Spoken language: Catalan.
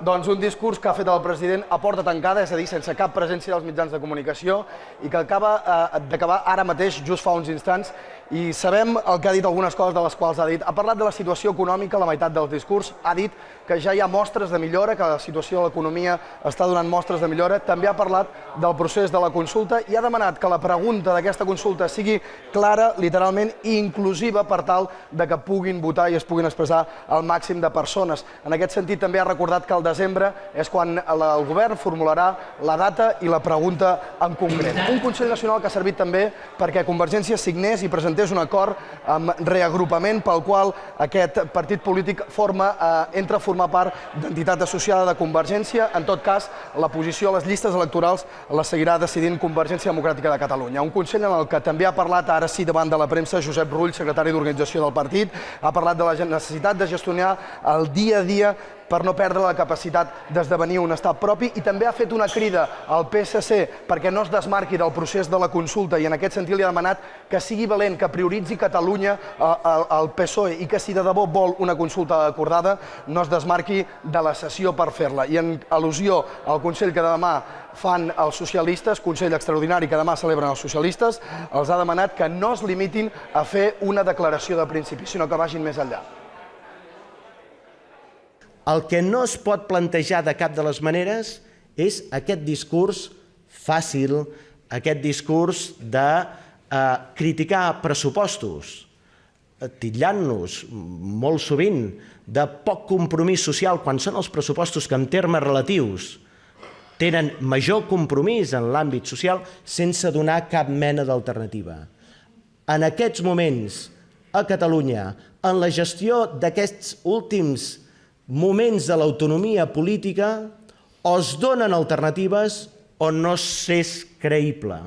Doncs un discurs que ha fet el president a porta tancada, és a dir, sense cap presència dels mitjans de comunicació i que acaba d'acabar ara mateix, just fa uns instants, i sabem el que ha dit, algunes coses de les quals ha dit. Ha parlat de la situació econòmica, la meitat del discurs, ha dit que ja hi ha mostres de millora, que la situació de l'economia està donant mostres de millora, també ha parlat del procés de la consulta i ha demanat que la pregunta d'aquesta consulta sigui clara, literalment, i inclusiva per tal de que puguin votar i es puguin expressar el màxim de persones. En aquest sentit, també ha recordat que al desembre és quan el govern formularà la data i la pregunta en concret. Un Consell Nacional que ha servit també perquè Convergència signés i presentés un acord amb reagrupament pel qual aquest partit polític entra a formar part d'entitat associada de Convergència. En tot cas, la posició a les llistes electorals la seguirà decidint Convergència Democràtica de Catalunya. Un Consell en el que també ha parlat, ara sí, davant de la premsa, Josep Rull, secretari d'Organització del partit, ha parlat de la necessitat de gestionar el dia a dia per no perdre la capacitat d'esdevenir un estat propi, i també ha fet una crida al PSC perquè no es desmarqui del procés de la consulta, i en aquest sentit li ha demanat que sigui valent, que prioritzi Catalunya al PSOE i que si de debò vol una consulta acordada no es desmarqui de la sessió per fer-la. I en al·lusió al Consell que demà fan els socialistes, Consell extraordinari que demà celebren els socialistes, els ha demanat que no es limitin a fer una declaració de principi, sinó que vagin més enllà. El que no es pot plantejar de cap de les maneres és aquest discurs fàcil, aquest discurs de criticar pressupostos, titllant-nos molt sovint de poc compromís social quan són els pressupostos que en termes relatius tenen major compromís en l'àmbit social sense donar cap mena d'alternativa. En aquests moments, a Catalunya, en la gestió d'aquests últims moments de l'autonomia política, o es donen alternatives o no s'és creïble.